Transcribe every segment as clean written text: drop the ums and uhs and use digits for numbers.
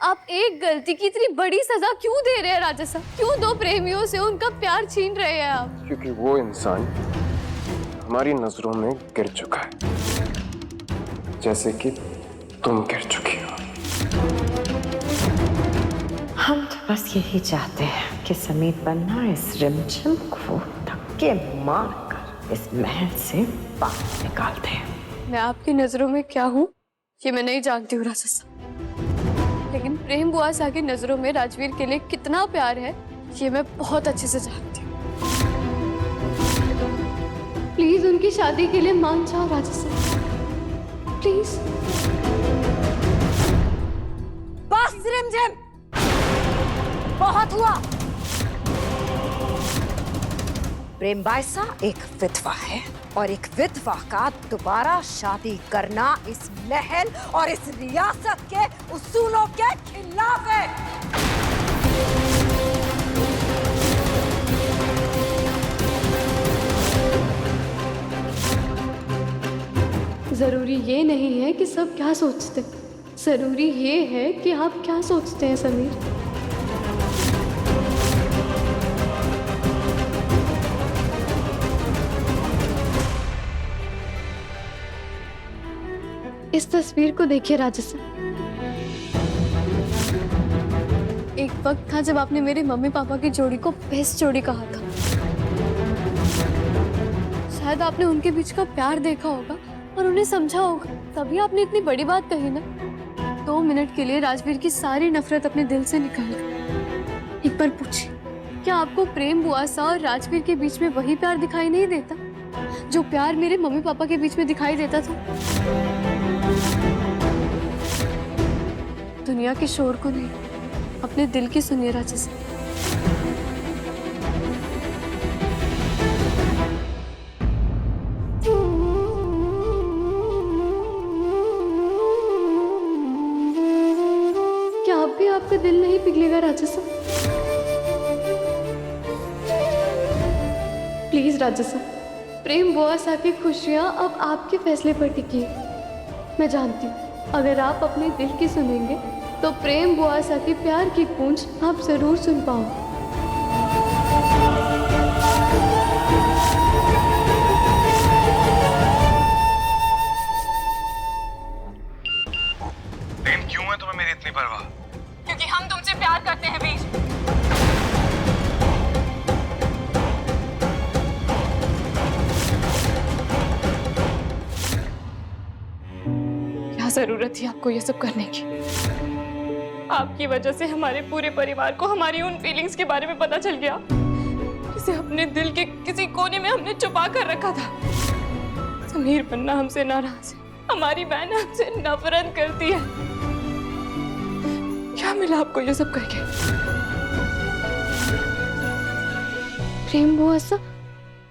आप एक गलती की इतनी बड़ी सजा क्यों दे रहे हैं राजा साहब? क्यों दो प्रेमियों से उनका प्यार छीन रहे हैं आप? क्योंकि वो इंसान हमारी नजरों में गिर चुका है, जैसे कि तुम गिर चुकी हो। हम तो बस यही चाहते हैं कि समीर बन्ना इस रिमझिम को धक्के मारकर इस महल से बाहर निकाल दे। मैं आपकी नजरों में क्या हूँ ये मैं नहीं जानती हूँ राजा साहब, लेकिन प्रेम बुआ सा की नजरों में राजवीर के लिए कितना प्यार है ये मैं बहुत अच्छे से जानती हूँ। प्लीज उनकी शादी के लिए मान जाओ राजा साहब, प्लीज। बस रिमझिम, बहुत हुआ। प्रेम बाईसा एक विधवा है और एक विधवा का दोबारा शादी करना इस महल और इस रियासत के उसूलों के खिलाफ है। जरूरी ये नहीं है कि सब क्या सोचते, जरूरी ये है कि आप क्या सोचते हैं समीर। इस तस्वीर को देखिए राजा साहब। एक वक्त था जब आपने मेरे मम्मी पापा की जोड़ी को बेस्ट जोड़ी कहा था। शायद आपने उनके बीच का प्यार देखा होगा और उन्हें समझा होगा, तभी आपने इतनी बड़ी बात कही ना। 2 मिनट के लिए राजवीर की सारी नफरत अपने दिल से निकाल गई। एक बार पूछिए, क्या आपको प्रेम बुआ सा और राजवीर के बीच में वही प्यार दिखाई नहीं देता जो प्यार मेरे मम्मी पापा के बीच में दिखाई देता था? दुनिया के शोर को नहीं, अपने दिल की सुनिए राजा साहब। क्या अब भी आपका दिल नहीं पिघलेगा राजा साहब? प्लीज राजा साहब, प्रेम बुआ सा की खुशियां अब आपके फैसले पर टिकी है। मैं जानती हूँ अगर आप अपने दिल की सुनेंगे तो प्रेम बुआ सा की प्यार की गूंज आप जरूर सुन पाओगे। प्रेम क्यों है तुम्हें मेरी इतनी परवाह? क्योंकि हम तुमसे प्यार करते हैं वीर। क्या जरूरत थी आपको ये सब करने की? आपकी वजह से हमारे पूरे परिवार को हमारी उन फीलिंग्स के बारे में पता चल गया जिसे अपने दिल के किसी कोने में हमने छुपा कर रखा था। समीर बन्ना हमसे नाराज है, हमारी बहन हमसे नफरत करती है। क्या मिला आपको ये सब करके? प्रेम बुआ सा,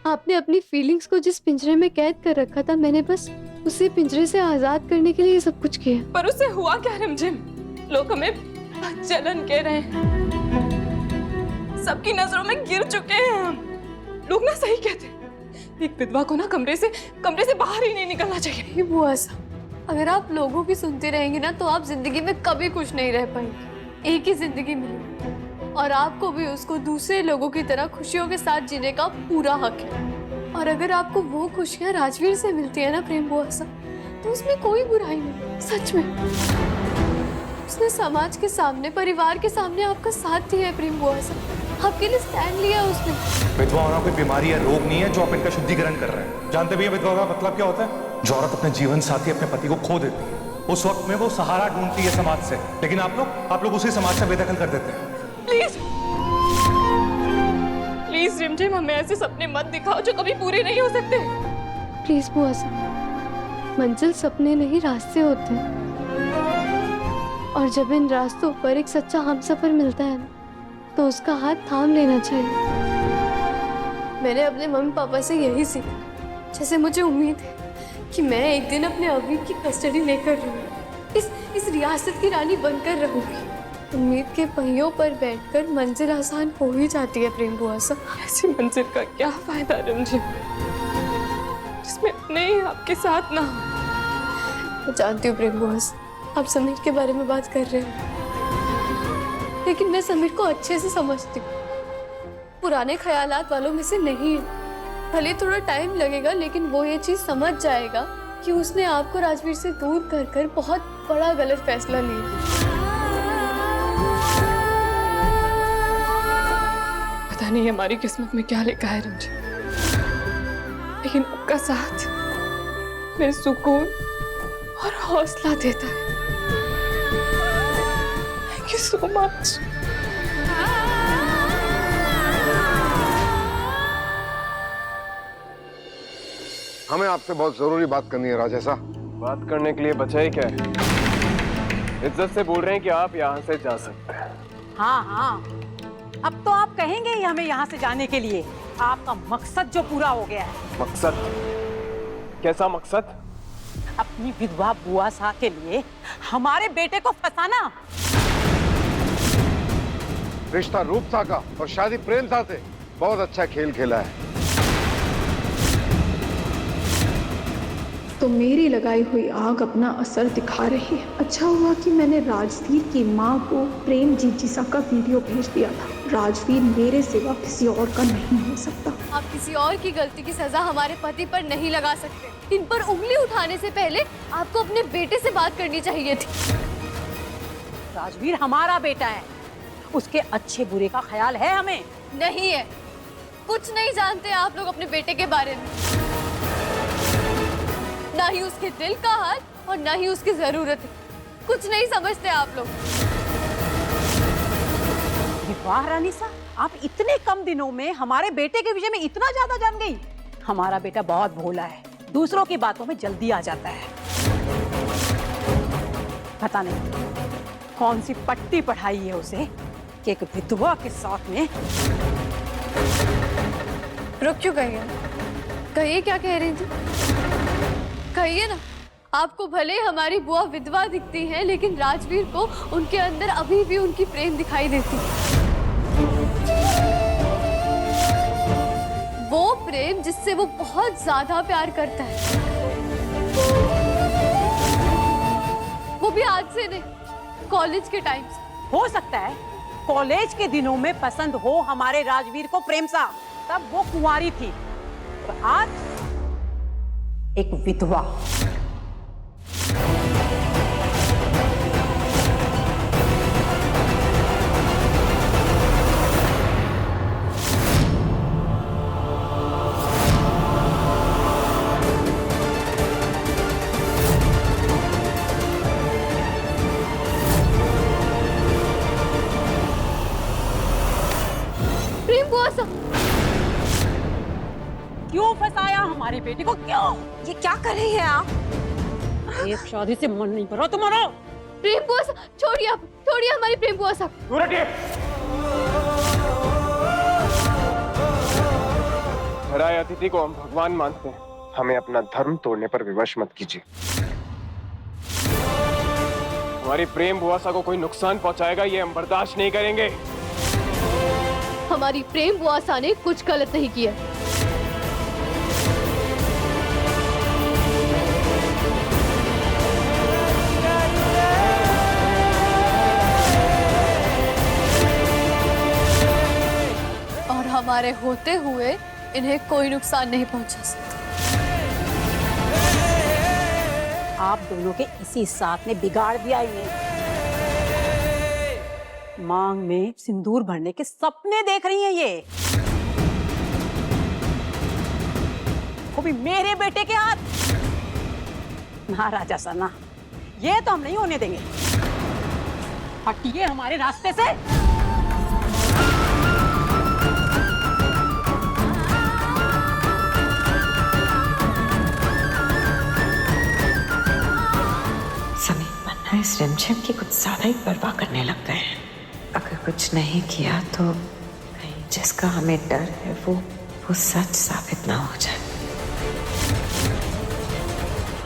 आपने अपनी फीलिंग्स को जिस पिंजरे में कैद कर रखा था, मैंने बस उसे पिंजरे से आजाद करने के लिए ये सब कुछ किया। पर उससे हुआ क्या रिमझिम? लोग हमें जलन कह रहे हैं, सबकी नजरों में गिर चुके हैं हम। लोग ना सही कहते हैं, एक विधवा को ना कमरे से बाहर ही नहीं निकलना चाहिए। बुआ सा, अगर आप लोगों की सुनते रहेंगे ना तो आप जिंदगी में कभी खुश नहीं रह पाएंगे। एक ही जिंदगी मिली और आपको भी उसको दूसरे लोगों की तरह खुशियों के साथ जीने का पूरा हक है। और अगर आपको वो खुशियां राजवीर से मिलती है ना प्रेम बुआ सा, तो उसमें कोई बुराई नहीं। सच में उसने समाज के सामने, परिवार के सामने आपका साथ दिया है प्रेम बुआ सा, आपके लिए स्टैंड लिया उसने। विधवा होना कोई बीमारी या रोग नहीं है जो आप इनका शुद्धिकरण कर रहे हैं। जानते भी हैं विधवा का मतलब क्या होता है? जो औरत अपने जीवन साथी, अपने पति को खो देती है, उस वक्त में वो सहारा ढूंढती है समाज से, लेकिन आप लोग उसी समाज से बेदखल कर देते हैं। प्लीज प्लीज रिमझिम, हमें ऐसे सपने मत दिखाओ जो कभी पूरे नहीं हो सकते। प्लीज बुआ सा, मंजिल सपने नहीं रास्ते होते हैं, और जब इन रास्तों पर एक सच्चा हमसफर मिलता है ना, तो उसका हाथ थाम लेना चाहिए। मैंने अपने मम्मी पापा से यही सीखा, जैसे मुझे उम्मीद है कि मैं एक दिन अपने अभी की कस्टडी लेकर रहूंगी, इस रियासत की रानी बनकर रहूंगी। उम्मीद के पहियों पर बैठकर मंजिल आसान हो ही जाती है प्रेम बुआ सा। ऐसी मंजिल का क्या फायदा रिमझिम, जिसमें अपने ही आपके साथ ना हो। मैं जानती हूँ प्रेम बुआ सा, आप समीर के बारे में बात कर रहे हैं, लेकिन मैं समीर को अच्छे से समझती हूँ, पुराने ख्यालात वालों में से नहीं है। भले थोड़ा टाइम लगेगा लेकिन वो ये चीज समझ जाएगा कि उसने आपको राजवीर से दूर कर कर बहुत बड़ा गलत फैसला लिया। पता नहीं हमारी किस्मत में क्या लिखा है रंजन, लेकिन आपका साथ मेरे सुकून और हौसला देता है। Thank you so much. हमें आपसे बहुत जरूरी बात करनी है राजा साहब। बात करने के लिए बचा ही क्या है? इज्जत से बोल रहे हैं कि आप यहाँ से जा सकते हैं। हाँ हाँ, अब तो आप कहेंगे ही हमें यहाँ से जाने के लिए। आपका मकसद जो पूरा हो गया है। मकसद? कैसा मकसद? अपनी विधवा बुआ सा के लिए हमारे बेटे को फंसाना। रिश्ता रूप सा का और शादी प्रेम सा से बहुत अच्छा खेल खेला है। तो मेरी लगाई हुई आग अपना असर दिखा रही है। अच्छा हुआ कि मैंने राजवीर की माँ को प्रेम जिजीसा का वीडियो भेज दिया था। राजवीर मेरे सिवा किसी और का नहीं हो सकता। आप किसी और की गलती की सजा हमारे पति पर नहीं लगा सकते। इन पर उंगली उठाने से पहले आपको अपने बेटे से बात करनी चाहिए थी। राजवीर हमारा बेटा है, उसके अच्छे बुरे का ख्याल है हमें। नहीं है, कुछ नहीं जानते आप लोग अपने बेटे के बारे में। ना ही उसके दिल का हाल और ना ही उसकी जरूरत है। कुछ नहीं समझते आप लोग। वाह रानी सा, आप इतने कम दिनों में हमारे बेटे के विषय में इतना ज्यादा जान गई। हमारा बेटा बहुत भोला है, दूसरों की बातों में जल्दी आ जाता है। पता नहीं कौन सी पट्टी पढ़ाई है उसे कि एक विधवा के साथ में। रुक क्यों गई है? कहिए क्या कह रही थी? कहिए ना। आपको भले हमारी बुआ विधवा दिखती है लेकिन राजवीर को उनके अंदर अभी भी उनकी प्रेम दिखाई देती है। वो प्रेम जिससे वो बहुत ज्यादा प्यार करता है। वो भी आज से नहीं, कॉलेज के टाइम से। हो सकता है कॉलेज के दिनों में पसंद हो हमारे राजवीर को प्रेम सा, तब वो कुंवारी थी, और आज एक विधवा। प्रेम बुआ सा, क्यों फंसाया हमारे बेटे को? क्यों? ये क्या कर रही है आप? एक शादी से मन नहीं भरा तुम्हारा? प्रेम बुआ सा, छोड़िए आप, छोड़िए हमारी प्रेम बुआ सा। हराए अतिथि को हम भगवान मानते हैं, हमें अपना धर्म तोड़ने पर विवश मत कीजिए। हमारी प्रेम बुआसा को कोई नुकसान पहुंचाएगा ये हम बर्दाश्त नहीं करेंगे। हमारी प्रेम बुआसा ने कुछ गलत नहीं किया। और हमारे होते हुए इन्हें कोई नुकसान नहीं पहुंचा सकता। आप दोनों के इसी साथ ने बिगाड़ दिया इन्हें। मांग में सिंदूर भरने के सपने देख रही हैं ये, वो भी मेरे बेटे के हाथ। ना राजा सना, ये तो हम नहीं होने देंगे। हटिए हमारे रास्ते से। समीर मन्ना इस रिमझिम की कुछ ज्यादा ही परवाह करने लग गए हैं। अगर कुछ नहीं किया तो कहीं जिसका हमें डर है वो सच साबित ना हो जाए।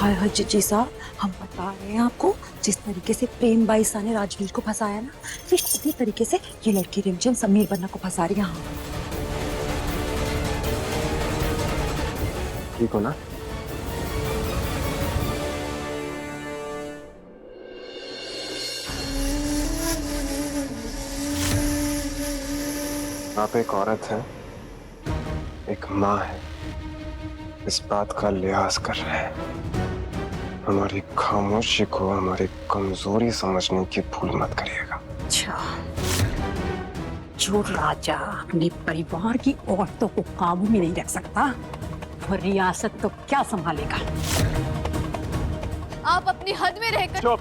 हाय हाय जीजी साहब, हम बता रहे हैं आपको, जिस तरीके से प्रेम बाईसा ने राजवीर को फंसाया ना, फिर उसी तरीके से ये लड़की रिमझिम समीर बन्ना को फंसा रही है। हाँ ठीक हो ना? आप एक औरत हैं, एक माँ है, इस बात का लिहाज कर रहे हैं। हमारी खामोशी को हमारी कमजोरी समझने की भूल मत करिएगा। अच्छा, जो राजा अपने परिवार की औरतों को काबू में नहीं रख सकता, वो रियासत तो क्या संभालेगा? आप अपनी हद में रहकर चुप।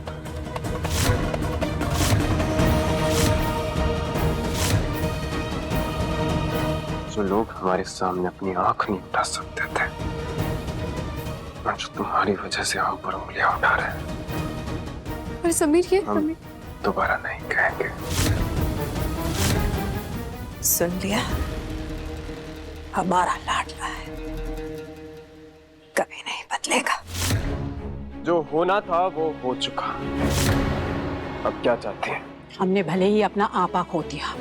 जो लोग हमारे सामने अपनी आंख नहीं उठा सकते थे, और जो तुम्हारी वजह से हम पर उंगलियां उठा रहे हैं, पर समीर ये हम दोबारा नहीं कहेंगे। सुन लिया, हमारा लाडला है, कभी नहीं बदलेगा। जो होना था वो हो चुका। अब क्या चाहते हैं? हमने भले ही अपना आपा खो दिया,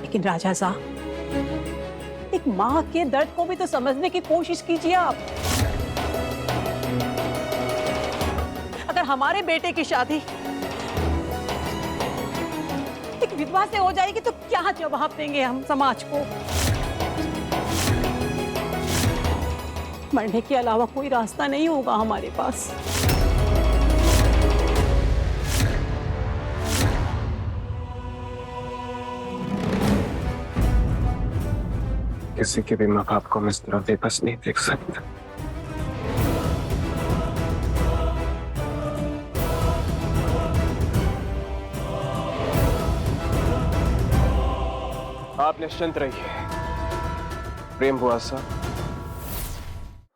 लेकिन राजा साहब, एक माँ के दर्द को भी तो समझने की कोशिश कीजिए आप। अगर हमारे बेटे की शादी एक विधवा से हो जाएगी तो क्या जवाब देंगे हम समाज को? मरने के अलावा कोई रास्ता नहीं होगा हमारे पास। किसी के भी माँ बाप को हम इस तरह बेबस नहीं देख सकते। आप निश्चिंत रहिए, प्रेम बुआसा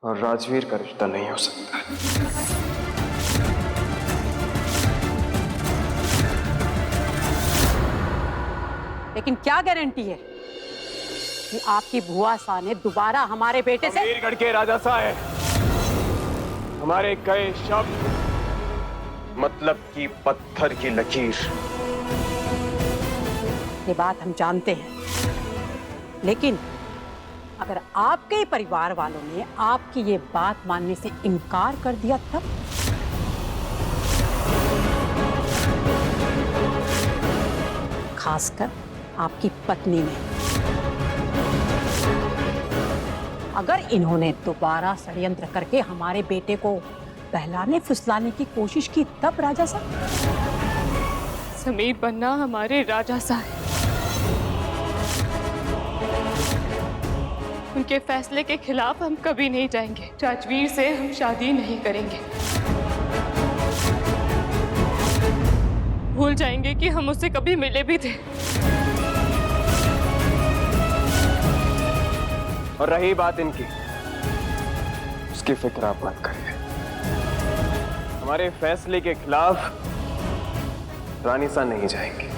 और राजवीर का रिश्ता नहीं हो सकता। लेकिन क्या गारंटी है कि आपकी बुआ सा ने दोबारा हमारे बेटे से? अमीरगढ़ के राजा सा है, हमारे कई शब्द मतलब की पत्थर की लकीर। ये बात हम जानते हैं, लेकिन अगर आपके ही परिवार वालों ने आपकी ये बात मानने से इनकार कर दिया तब? खासकर आपकी पत्नी ने। अगर इन्होंने दोबारा षड्यंत्र करके हमारे बेटे को बहलाने फुसलाने की कोशिश की तब राजा साहब? समीर बनना हमारे राजा सा है। उनके फैसले के खिलाफ हम कभी नहीं जाएंगे। राजवीर से हम शादी नहीं करेंगे। भूल जाएंगे कि हम उससे कभी मिले भी थे। और रही बात इनकी, उसकी फिक्र आप मत करिए। हमारे फैसले के खिलाफ रानी सा नहीं जाएंगे।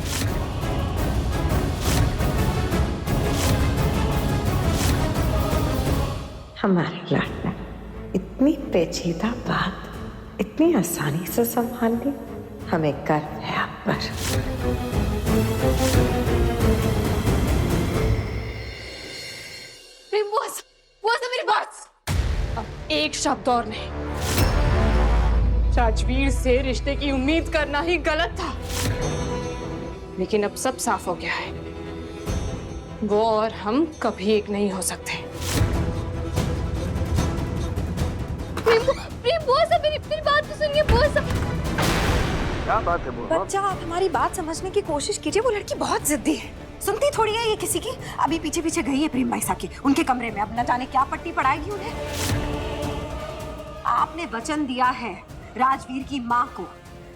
हमारा लाडला इतनी पेचीदा बात इतनी आसानी से संभाल ली, हमें गर्व है आप पर। प्रेम बुआ मेरी बात। अब एक शब्द और नहीं। राजवीर से रिश्ते की उम्मीद करना ही गलत था, लेकिन अब सब साफ हो गया है। वो और हम कभी एक नहीं हो सकते। प्रेम बुआ साहब, मेरी बात तो सुनिए बुआ साहब। क्या बात है बुआ? बच्चा, आप हमारी बात समझने की कोशिश कीजिए। वो लड़की बहुत जिद्दी है, सुनती थोड़ी है ये किसी की। अभी पीछे पीछे गई है प्रेम भाई साहब की उनके कमरे में, अब न जाने क्या पट्टी पड़ाएगी उन्हें। आपने वचन दिया है राजवीर की माँ को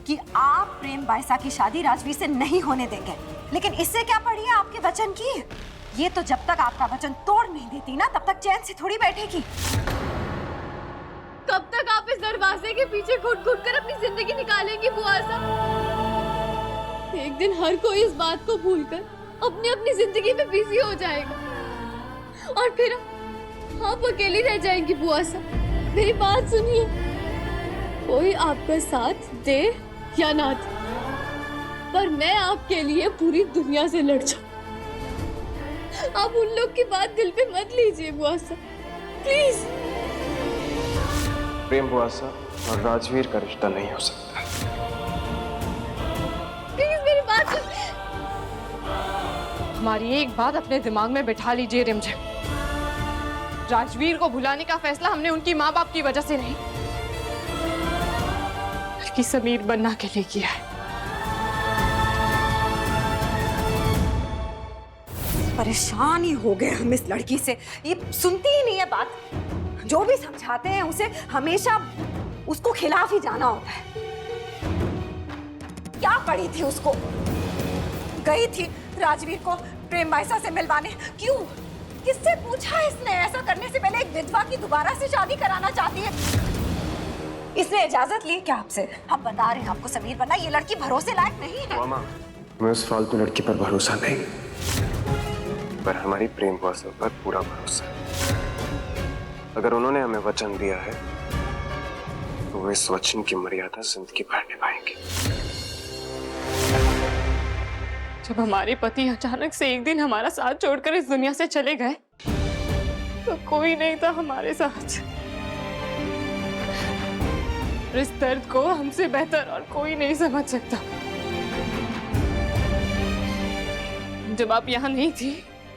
कि आप प्रेम बाईसा की शादी राजवीर से नहीं होने देंगे, लेकिन इससे क्या पड़ी है आपके वचन की? ये तो जब तक आपका वचन तोड़ नहीं देती ना, तब तक चैन से थोड़ी बैठेगी। कब तक आप इस दरवाजे के पीछे घुट घुट कर अपनी जिंदगी निकालेंगी बुआ साहब? एक दिन हर कोई इस बात को भूलकर अपनी अपनी जिंदगी में बिजी हो जाएगा, और फिर आप अकेली रह जाएंगी बुआ साहब। मेरी बात सुनिए, कोई आपका साथ दे या ना दे, पर मैं आपके लिए पूरी दुनिया से लड़ जाऊं। आप उन लोग की बात दिल पे मत लीजिए बुआ साहब, प्लीज। प्रेम बुआसा और राजवीर का रिश्ता नहीं हो सकता। प्लीज मेरी बात हमारी एक बात अपने दिमाग में बिठा लीजिए रिमझिम, राजवीर को भुलाने का फैसला हमने उनकी माँ बाप की वजह से नहीं बल्कि समीर बनना के लिए किया है। परेशान ही हो गए हम इस लड़की से, ये सुनती ही नहीं है बात। जो भी समझाते हैं उसे हमेशा उसको खिलाफ ही जाना होता है। क्या पड़ी थी उसको, गई थी राजवीर को प्रेम बाईसा से मिलवाने, क्यों, किससे पूछा इसने? ऐसा करने से पहले एक विधवा की दोबारा से शादी कराना चाहती है, इसने इजाजत ली क्या आपसे? हम बता रहे हैं आपको समीर बनना, ये लड़की भरोसे लायक नहीं है। मामा, मैं उस फालतू लड़की पर भरोसा नहीं, पर हमारी प्रेम वासना पर पूरा भरोसा है। अगर उन्होंने हमें वचन दिया है तो वो इस वचन की मर्यादा जिंदगी भर निभाएंगे। जब हमारे पति अचानक से एक दिन हमारा साथ छोड़कर इस दुनिया से चले गए तो कोई नहीं था हमारे साथ। इस दर्द को हमसे बेहतर और कोई नहीं समझ सकता। जब आप यहाँ नहीं थी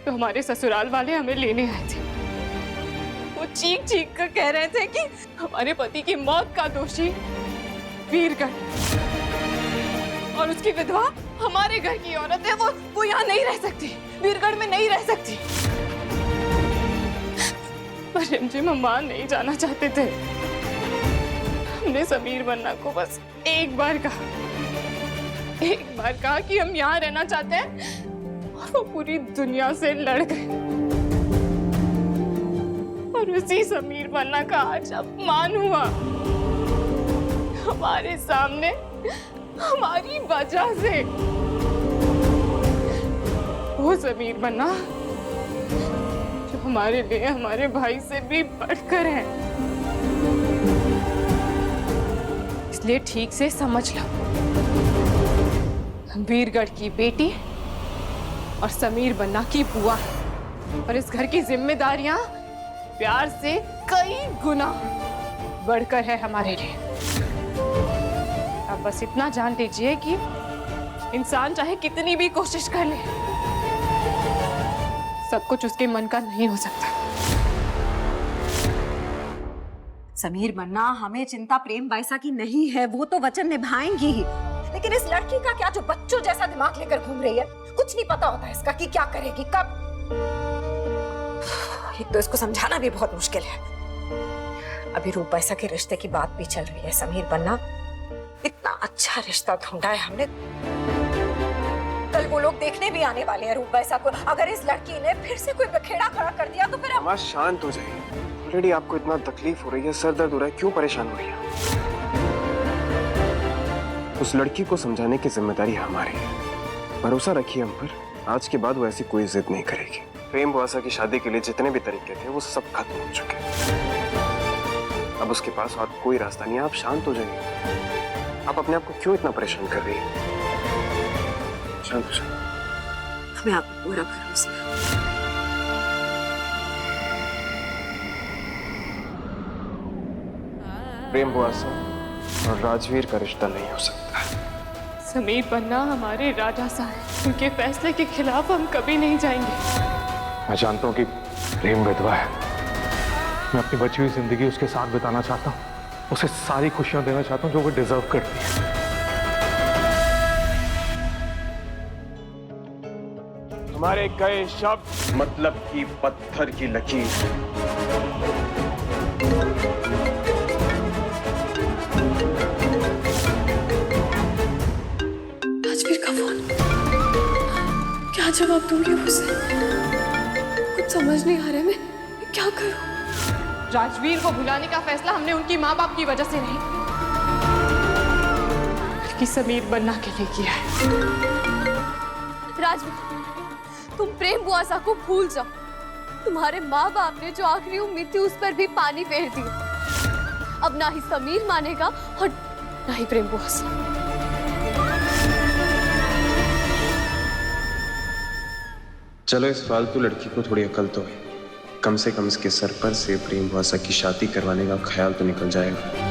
तो हमारे ससुराल वाले हमें लेने आए थे। वो चीख चीख कर कह रहे थे कि हमारे पति की मौत का दोषी वीरगढ़ और उसकी विधवा हमारे घर की औरत है, वो यहाँ नहीं रह सकती, वीरगढ़ में नहीं रह सकती। पर रिमझिम हम वहां नहीं जाना चाहते थे। हमने समीर बनना को बस एक बार कहा कि हम यहाँ रहना चाहते हैं, और वो पूरी दुनिया से लड़ गए। और उसी समीर बनना का आज अपमान हुआ हमारे सामने, हमारी वजह से। वो समीर बनना जो हमारे लिए हमारे भाई से भी बढ़कर है। इसलिए ठीक से समझ लो, वीरगढ़ की बेटी और समीर बनना की बुआ है, और इस घर की जिम्मेदारियां प्यार से कई गुना बढ़कर है हमारे लिए। अब बस इतना जान लीजिए कि इंसान चाहे कितनी भी कोशिश कर ले, सब कुछ उसके मन का नहीं हो सकता। समीर बनना, हमें चिंता प्रेम बाईसा की नहीं है, वो तो वचन निभाएंगी ही, लेकिन इस लड़की का क्या जो बच्चों जैसा दिमाग लेकर घूम रही है, कुछ नहीं पता होता इसका कि क्या करेगी कब। एक तो इसको समझाना भी बहुत मुश्किल है। अभी रूप बाईसा के रिश्ते की बात भी चल रही है। समीर बनना, इतना अच्छा रिश्ता ढूंढा है हमने, कल वो लोग देखने भी आने वाले हैं रूप बाईसा को। अगर इस लड़की ने फिर से कोई बखेड़ा खड़ा कर दिया तो फिर हम... शांत हो जाइए। ऑलरेडी आपको इतना तकलीफ हो रही है, सर दर्द हो रहा है, क्यों परेशान हो रही है? उस लड़की को समझाने की जिम्मेदारी हमारी है। भरोसा रखिए हम पर, आज के बाद वो ऐसी कोई जिद नहीं करेगी। प्रेम बाईसा की शादी के लिए जितने भी तरीके थे वो सब खत्म हो चुके हैं। अब उसके पास और कोई रास्ता नहीं है। आप शांत हो जाइए। आप अपने आप को क्यों इतना परेशान कर रही है? शांत हो जाइए। हमें आप पर पूरा भरोसा है। प्रेम बाईसा और राजवीर का रिश्ता नहीं हो सकता। समीर बनना हमारे राजा सा है, उनके फैसले के खिलाफ हम कभी नहीं जाएंगे। मैं जानता हूँ कि प्रेम विधवा है। मैं अपनी बची हुई जिंदगी उसके साथ बिताना चाहता हूँ, उसे सारी खुशियां देना चाहता हूँ जो वो डिजर्व करती है। हमारे कई शब्द मतलब की पत्थर की लकीर। राजवीर का फोन, क्या जवाब दूंगी उसे? कुछ समझ नहीं आ रहा है, मैं क्या करूं? राजवीर को भुलाने का फैसला हमने उनकी माँ बाप की वजह से नहीं बल्कि समीर बनना के लिए किया है। राजवीर, तुम प्रेम बुआसा को भूल जाओ। तुम्हारे माँ बाप ने जो आखिरी उम्मीद थी उस पर भी पानी फेर दिया। अब ना ही समीर मानेगा और ना ही प्रेम बुआसा। चलो, इस फालतू लड़की को थोड़ी अकल तो है, कम से कम इसके सर पर से प्रेम बाईसा की शादी करवाने का ख्याल तो निकल जाएगा।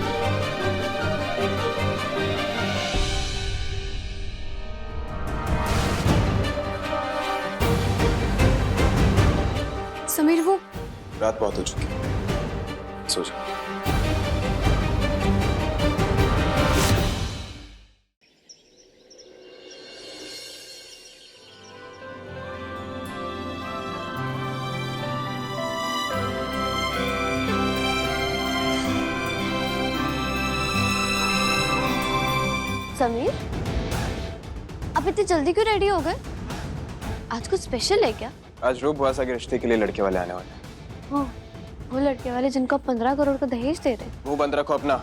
समीर वो रात बहुत हो चुकी है, सो जा। समीर, अब इतनी जल्दी क्यों रेडी हो गए? आज कुछ स्पेशल है क्या? आज रूप बुआसा के रिश्ते के लिए लड़के वाले आने वाले हैं। वो लड़के वाले जिनको 15 करोड़ का दहेज दे रहे। मुंह बंद रखो अपना।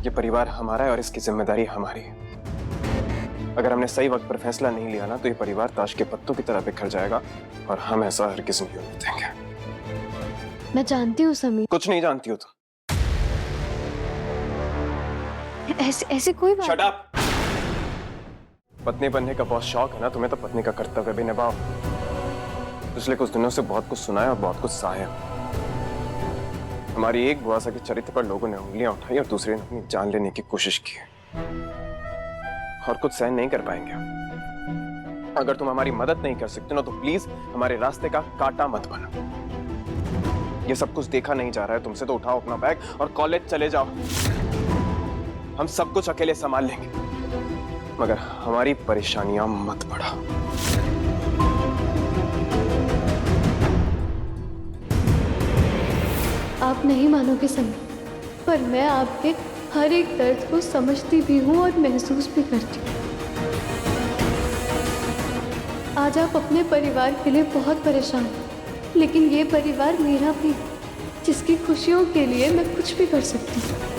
ये परिवार हमारा है और इसकी जिम्मेदारी हमारी है। अगर हमने सही वक्त पर फैसला नहीं लिया ना तो ये परिवार ताश के पत्तों की तरह बिखर जाएगा और हम ऐसा हरगिज़ नहीं होने देंगे। मैं जानती हूँ समीर। कुछ नहीं जानती हो तुम। ऐसी कोई बात। Shut up. पत्नी बनने का बहुत शौक है ना तुम्हें, तो पत्नी का कर्तव्य भी निभाओ। पिछले कुछ दिनों से बहुत कुछ सुना है और बहुत कुछ सहा है। हमारी एक बुआसा के चरित्र पर लोगों ने उंगलियां उठाई और दूसरे ने अपनी जान लेने की कोशिश की और कुछ सहन नहीं कर पाएंगे। अगर तुम हमारी मदद नहीं कर सकते ना तो प्लीज हमारे रास्ते का कांटा मत बनो। ये सब कुछ देखा नहीं जा रहा है तुमसे, तो उठाओ अपना बैग और कॉलेज चले जाओ। हम सब कुछ अकेले संभाल लेंगे, मगर हमारी परेशानियां मत बढ़ाओ। आप नहीं मानोगे समीर, पर मैं आपके हर एक दर्द को समझती भी हूँ और महसूस भी करती हूँ। आज आप अपने परिवार के लिए बहुत परेशान हैं, लेकिन ये परिवार मेरा भी, जिसकी खुशियों के लिए मैं कुछ भी कर सकती हूँ।